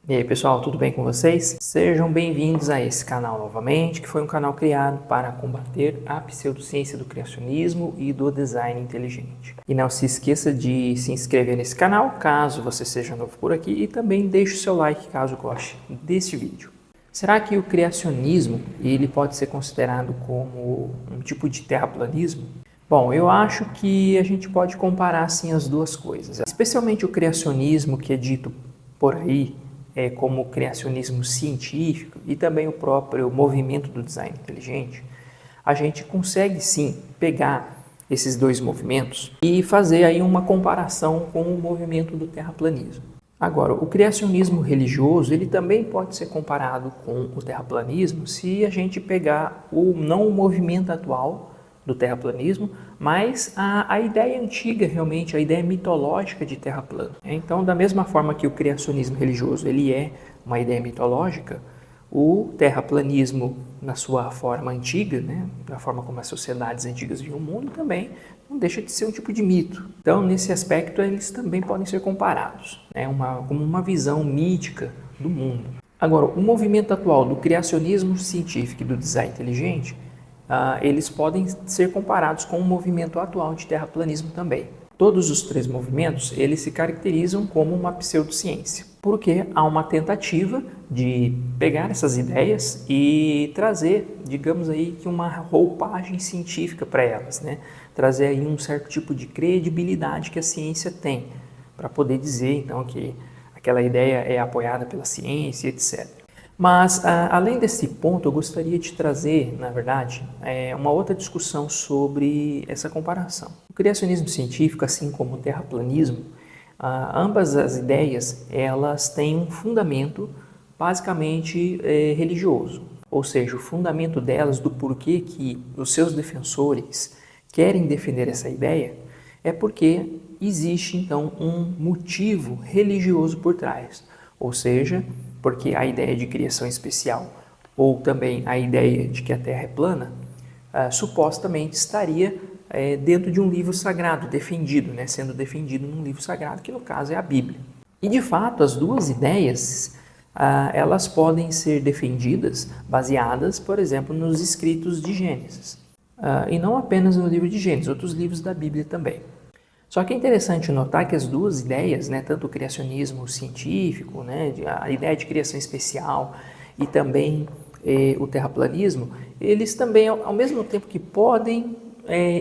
E aí pessoal, tudo bem com vocês? Sejam bem-vindos a esse canal novamente, que foi um canal criado para combater a pseudociência do criacionismo e do design inteligente. E não se esqueça de se inscrever nesse canal, caso você seja novo por aqui, e também deixe o seu like caso goste deste vídeo. Será que o criacionismo ele pode ser considerado como um tipo de terraplanismo? Bom, eu acho que a gente pode comparar assim as duas coisas, especialmente o criacionismo que é dito por aí, como o criacionismo científico e também o próprio movimento do design inteligente. A gente consegue sim pegar esses dois movimentos e fazer aí uma comparação com o movimento do terraplanismo. Agora, o criacionismo religioso ele também pode ser comparado com o terraplanismo se a gente pegar não o movimento atual do terraplanismo, mas a ideia antiga realmente, a ideia mitológica de terra plana. Então, da mesma forma que o criacionismo religioso ele é uma ideia mitológica, o terraplanismo na sua forma antiga, da forma como as sociedades antigas viam o mundo, também não deixa de ser um tipo de mito. Então, nesse aspecto, eles também podem ser comparados, como uma visão mítica do mundo. Agora, o movimento atual do criacionismo científico e do design inteligente, eles podem ser comparados com o movimento atual de terraplanismo também. Todos os três movimentos, eles se caracterizam como uma pseudociência, porque há uma tentativa de pegar essas ideias e trazer, digamos aí, que uma roupagem científica para elas, trazer aí um certo tipo de credibilidade que a ciência tem, para poder dizer, então, que aquela ideia é apoiada pela ciência, etc. Mas, além desse ponto, eu gostaria de trazer, na verdade, uma outra discussão sobre essa comparação. O criacionismo científico, assim como o terraplanismo, ambas as ideias, elas têm um fundamento basicamente religioso. Ou seja, o fundamento delas, do porquê que os seus defensores querem defender essa ideia, é porque existe, então, um motivo religioso por trás. Ou seja, porque a ideia de criação especial ou também a ideia de que a Terra é plana supostamente estaria dentro de um livro sagrado, defendido, sendo defendido num livro sagrado, que no caso é a Bíblia. E de fato, as duas ideias elas podem ser defendidas baseadas, por exemplo, nos escritos de Gênesis. E não apenas no livro de Gênesis, outros livros da Bíblia também. Só que é interessante notar que as duas ideias, tanto o criacionismo científico, a ideia de criação especial e também o terraplanismo, eles também, ao mesmo tempo que podem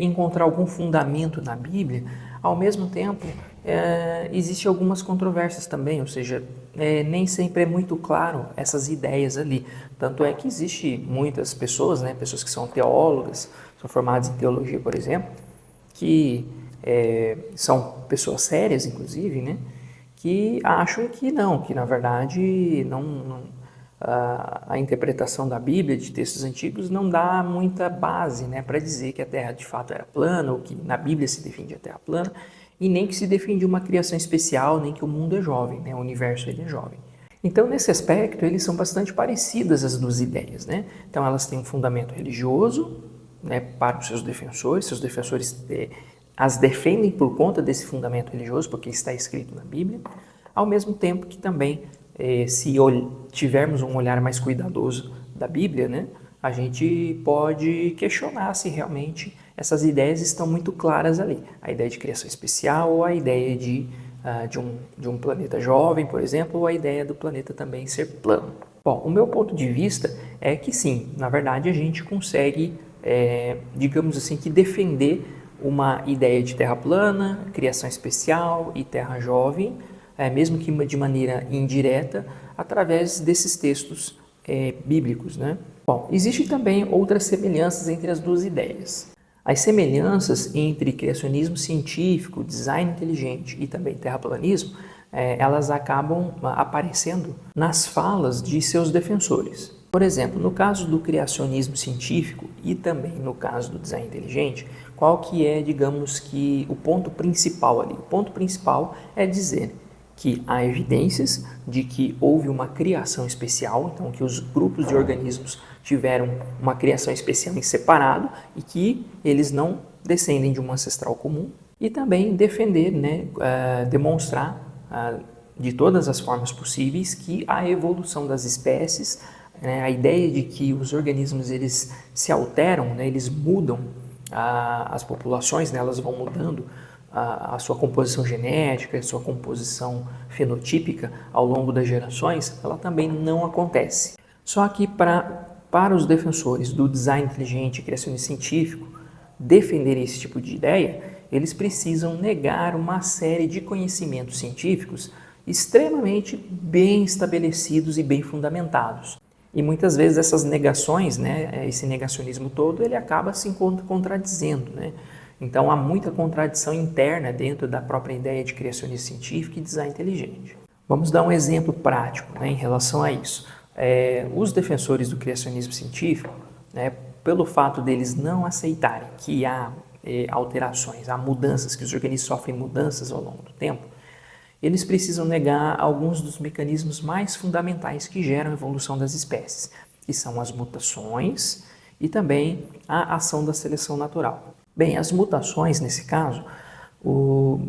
encontrar algum fundamento na Bíblia, ao mesmo tempo existem algumas controvérsias também, ou seja, nem sempre é muito claro essas ideias ali. Tanto é que existe muitas pessoas, pessoas que são teólogas, são formadas em teologia, por exemplo, que são pessoas sérias, inclusive, que acham que não, que na verdade a interpretação da Bíblia, de textos antigos, não dá muita base para dizer que a Terra de fato era plana, ou que na Bíblia se defende a Terra plana, e nem que se defende uma criação especial, nem que o mundo é jovem, o universo ele é jovem. Então, nesse aspecto, eles são bastante parecidas as duas ideias. Então, elas têm um fundamento religioso para os seus defensores as defendem por conta desse fundamento religioso, porque está escrito na Bíblia, ao mesmo tempo que também, se tivermos um olhar mais cuidadoso da Bíblia, a gente pode questionar se realmente essas ideias estão muito claras ali. A ideia de criação especial, ou a ideia de um planeta jovem, por exemplo, ou a ideia do planeta também ser plano. Bom, o meu ponto de vista é que sim, na verdade a gente consegue, digamos assim, que defender uma ideia de terra plana, criação especial e terra jovem, mesmo que de maneira indireta, através desses textos bíblicos. Bom, existem também outras semelhanças entre as duas ideias. As semelhanças entre criacionismo científico, design inteligente e também terraplanismo, elas acabam aparecendo nas falas de seus defensores. Por exemplo, no caso do criacionismo científico e também no caso do design inteligente, qual que é, digamos que, o ponto principal ali? O ponto principal é dizer que há evidências de que houve uma criação especial, então que os grupos de organismos tiveram uma criação especial em separado e que eles não descendem de um ancestral comum, e também defender, demonstrar de todas as formas possíveis que a evolução das espécies, né, a ideia de que os organismos eles se alteram, né, eles mudam, as populações, né, elas vão mudando a sua composição genética, a sua composição fenotípica ao longo das gerações, ela também não acontece. Só que para os defensores do design inteligente e criacionismo científico defenderem esse tipo de ideia, eles precisam negar uma série de conhecimentos científicos extremamente bem estabelecidos e bem fundamentados. E muitas vezes essas negações, né, esse negacionismo todo, ele acaba se contradizendo, né? Então há muita contradição interna dentro da própria ideia de criacionismo científico e design inteligente. Vamos dar um exemplo prático, né, em relação a isso. Os defensores do criacionismo científico, né, pelo fato deles não aceitarem que há alterações, há mudanças, que os organismos sofrem mudanças ao longo do tempo, eles precisam negar alguns dos mecanismos mais fundamentais que geram a evolução das espécies, que são as mutações e também a ação da seleção natural. Bem, as mutações, nesse caso,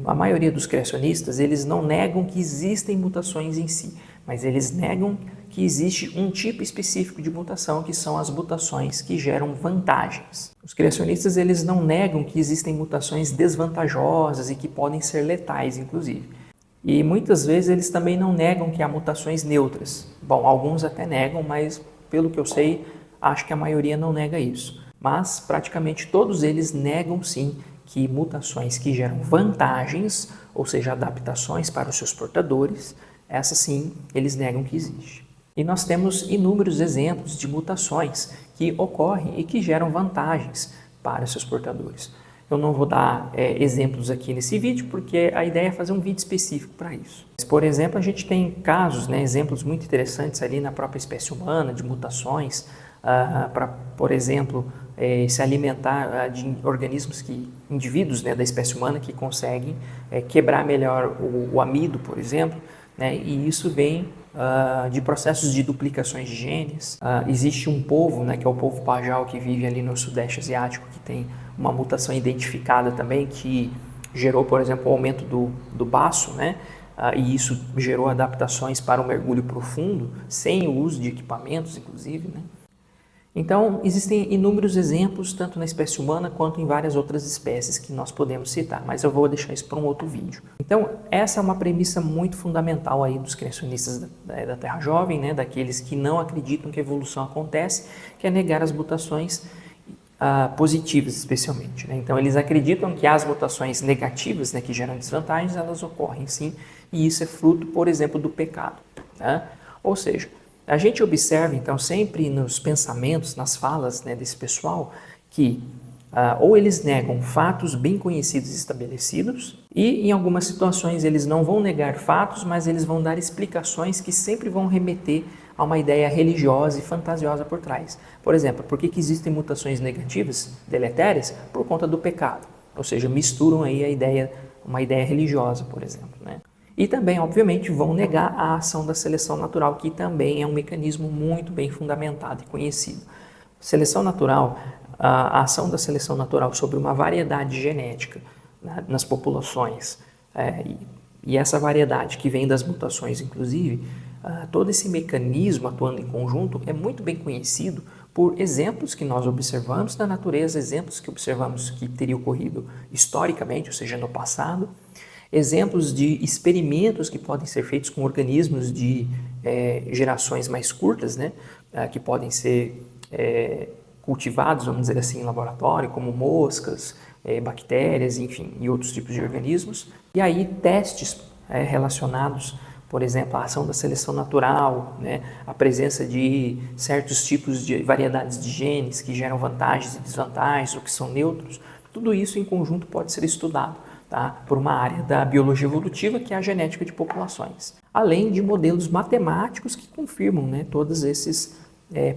a maioria dos criacionistas, eles não negam que existem mutações em si, mas eles negam que existe um tipo específico de mutação, que são as mutações que geram vantagens. Os criacionistas, eles não negam que existem mutações desvantajosas e que podem ser letais, inclusive. E muitas vezes eles também não negam que há mutações neutras. Bom, alguns até negam, mas pelo que eu sei, acho que a maioria não nega isso. Mas praticamente todos eles negam sim que mutações que geram vantagens, ou seja, adaptações para os seus portadores, essas sim eles negam que existe. E nós temos inúmeros exemplos de mutações que ocorrem e que geram vantagens para seus portadores. Eu não vou dar exemplos aqui nesse vídeo, porque a ideia é fazer um vídeo específico para isso. Mas, por exemplo, a gente tem casos, né, exemplos muito interessantes ali na própria espécie humana, de mutações, para, por exemplo, se alimentar de organismos indivíduos, né, da espécie humana que conseguem quebrar melhor o amido, por exemplo, né, e isso vem de processos de duplicações de genes. Existe um povo, né, que é o povo Pajau, que vive ali no Sudeste Asiático, que tem uma mutação identificada também, que gerou, por exemplo, o aumento do baço, né, e isso gerou adaptações para o mergulho profundo, sem o uso de equipamentos, inclusive, né. Então, existem inúmeros exemplos, tanto na espécie humana quanto em várias outras espécies que nós podemos citar, mas eu vou deixar isso para um outro vídeo. Então, essa é uma premissa muito fundamental aí dos criacionistas da Terra Jovem, né, daqueles que não acreditam que a evolução acontece, que é negar as mutações positivas, especialmente, né? Então, eles acreditam que as mutações negativas, né, que geram desvantagens, elas ocorrem sim, e isso é fruto, por exemplo, do pecado, né? Ou seja, a gente observa, então, sempre nos pensamentos, nas falas, né, desse pessoal, que ou eles negam fatos bem conhecidos e estabelecidos, e em algumas situações eles não vão negar fatos, mas eles vão dar explicações que sempre vão remeter a uma ideia religiosa e fantasiosa por trás. Por exemplo, por que existem mutações negativas, deletérias? Por conta do pecado. Ou seja, misturam aí uma ideia religiosa, por exemplo, né? E também, obviamente, vão negar a ação da seleção natural, que também é um mecanismo muito bem fundamentado e conhecido. Seleção natural, a ação da seleção natural sobre uma variedade genética, né, nas populações, e essa variedade que vem das mutações, inclusive, todo esse mecanismo atuando em conjunto é muito bem conhecido por exemplos que nós observamos na natureza, exemplos que observamos que teria ocorrido historicamente, ou seja, no passado, exemplos de experimentos que podem ser feitos com organismos de gerações mais curtas, né, que podem ser cultivados, vamos dizer assim, em laboratório, como moscas, bactérias, enfim, e outros tipos de organismos. E aí testes relacionados, por exemplo, à ação da seleção natural, né, a presença de certos tipos de variedades de genes que geram vantagens e desvantagens, ou que são neutros, tudo isso em conjunto pode ser estudado, tá, por uma área da biologia evolutiva, que é a genética de populações. Além de modelos matemáticos que confirmam, né, todos esses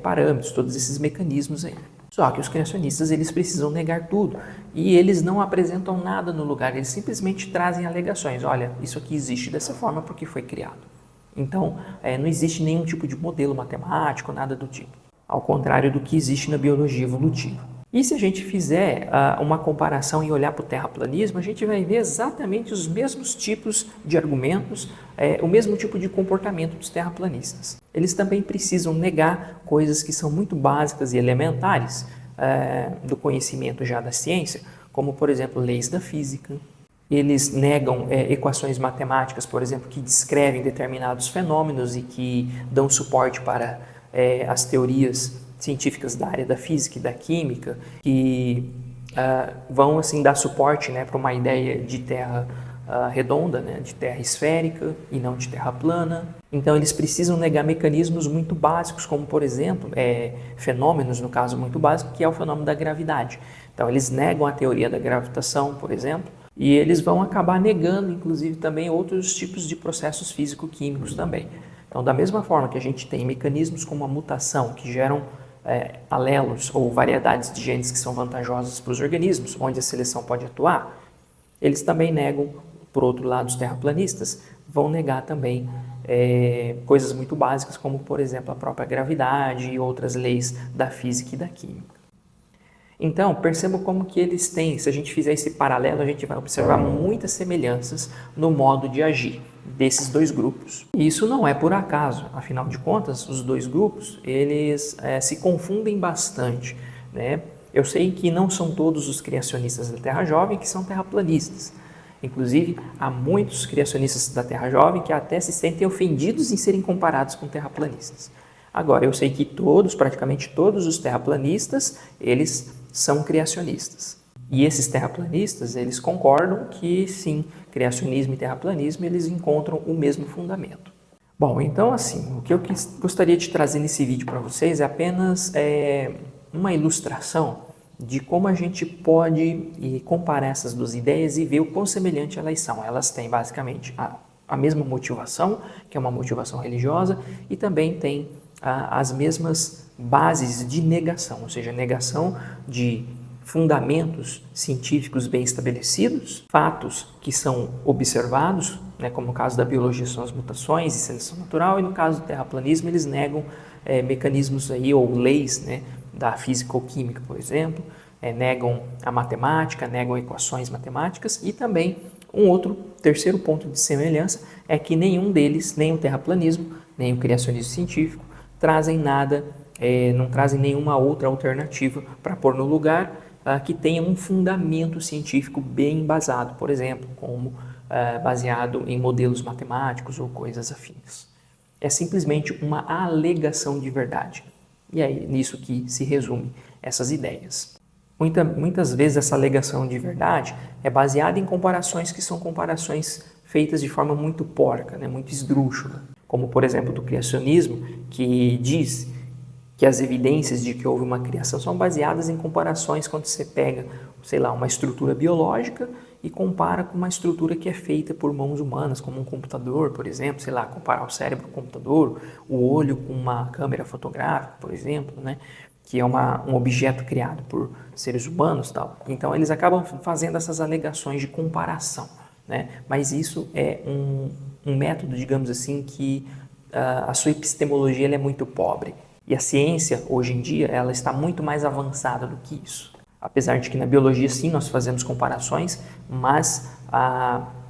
parâmetros, todos esses mecanismos aí. Só que os criacionistas, eles precisam negar tudo, e eles não apresentam nada no lugar, eles simplesmente trazem alegações. Olha, isso aqui existe dessa forma porque foi criado. Então, não existe nenhum tipo de modelo matemático, nada do tipo. Ao contrário do que existe na biologia evolutiva. E se a gente fizer uma comparação e olhar para o terraplanismo, a gente vai ver exatamente os mesmos tipos de argumentos, o mesmo tipo de comportamento dos terraplanistas. Eles também precisam negar coisas que são muito básicas e elementares do conhecimento já da ciência, como, por exemplo, leis da física. Eles negam equações matemáticas, por exemplo, que descrevem determinados fenômenos e que dão suporte para as teorias científicas da área da física e da química, que vão assim dar suporte, né, para uma ideia de terra redonda, né, de terra esférica e não de terra plana. Então eles precisam negar mecanismos muito básicos, como por exemplo, fenômenos, no caso muito básico, que é o fenômeno da gravidade. Então eles negam a teoria da gravitação, por exemplo, e eles vão acabar negando, inclusive, também outros tipos de processos físico-químicos também. Então, da mesma forma que a gente tem mecanismos como a mutação, que geram alelos ou variedades de genes que são vantajosas para os organismos, onde a seleção pode atuar, eles também negam, por outro lado, os terraplanistas vão negar também coisas muito básicas, como, por exemplo, a própria gravidade e outras leis da física e da química. Então, percebam como que eles têm, se a gente fizer esse paralelo, a gente vai observar muitas semelhanças no modo de agir desses dois grupos. E isso não é por acaso, afinal de contas, os dois grupos, eles se confundem bastante, né? Eu sei que não são todos os criacionistas da Terra Jovem que são terraplanistas. Inclusive, há muitos criacionistas da Terra Jovem que até se sentem ofendidos em serem comparados com terraplanistas. Agora, eu sei que praticamente todos os terraplanistas, eles são criacionissts. E esses terraplanistas, eles concordam que sim, criacionismo e terraplanismo, eles encontram o mesmo fundamento. Bom, então assim, o que eu gostaria de trazer nesse vídeo para vocês é apenas uma ilustração de como a gente pode comparar essas duas ideias e ver o quão semelhante elas são. Elas têm basicamente a mesma motivação, que é uma motivação religiosa, e também têm as mesmas bases de negação, ou seja, negação de fundamentos científicos bem estabelecidos, fatos que são observados, né, como no caso da biologia são as mutações e seleção natural, e no caso do terraplanismo eles negam mecanismos aí, ou leis, né, da física ou química, por exemplo, negam a matemática, negam equações matemáticas, e também terceiro ponto de semelhança é que nenhum deles, nem o terraplanismo, nem o criacionismo científico, não trazem nenhuma outra alternativa para pôr no lugar que tenha um fundamento científico bem embasado, por exemplo, como baseado em modelos matemáticos ou coisas afins. É simplesmente uma alegação de verdade. E é nisso que se resume essas ideias. Muitas vezes essa alegação de verdade é baseada em comparações que são comparações feitas de forma muito porca, né, muito esdrúxula. Como, por exemplo, do criacionismo, que diz que as evidências de que houve uma criação são baseadas em comparações quando você pega, sei lá, uma estrutura biológica e compara com uma estrutura que é feita por mãos humanas, como um computador, por exemplo, sei lá, comparar o cérebro com o computador, o olho com uma câmera fotográfica, por exemplo, né, que é um objeto criado por seres humanos, tal. Então eles acabam fazendo essas alegações de comparação, né? Mas isso é um método, digamos assim, que a sua epistemologia ela é muito pobre. E a ciência, hoje em dia, ela está muito mais avançada do que isso. Apesar de que na biologia, sim, nós fazemos comparações, mas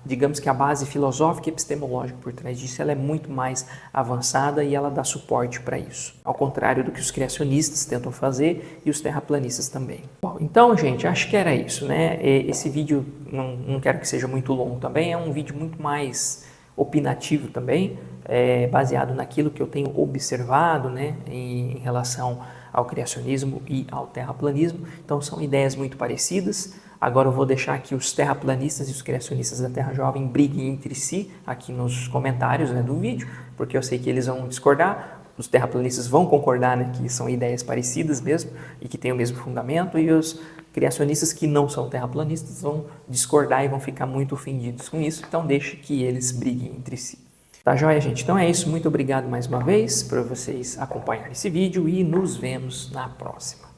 digamos que a base filosófica e epistemológica por trás disso ela é muito mais avançada e ela dá suporte para isso. Ao contrário do que os criacionistas tentam fazer e os terraplanistas também. Bom, então, gente, acho que era isso, né? Esse vídeo, não quero que seja muito longo também, é um vídeo muito mais opinativo também, baseado naquilo que eu tenho observado, né, em relação ao criacionismo e ao terraplanismo. Então são ideias muito parecidas. Agora eu vou deixar que os terraplanistas e os criacionistas da Terra Jovem briguem entre si aqui nos comentários, né, do vídeo, porque eu sei que eles vão discordar. Os terraplanistas vão concordar, né, que são ideias parecidas mesmo e que têm o mesmo fundamento, e os criacionistas que não são terraplanistas vão discordar e vão ficar muito ofendidos com isso. Então deixe que eles briguem entre si. Tá joia, gente? Então é isso. Muito obrigado mais uma vez por vocês acompanharem esse vídeo e nos vemos na próxima.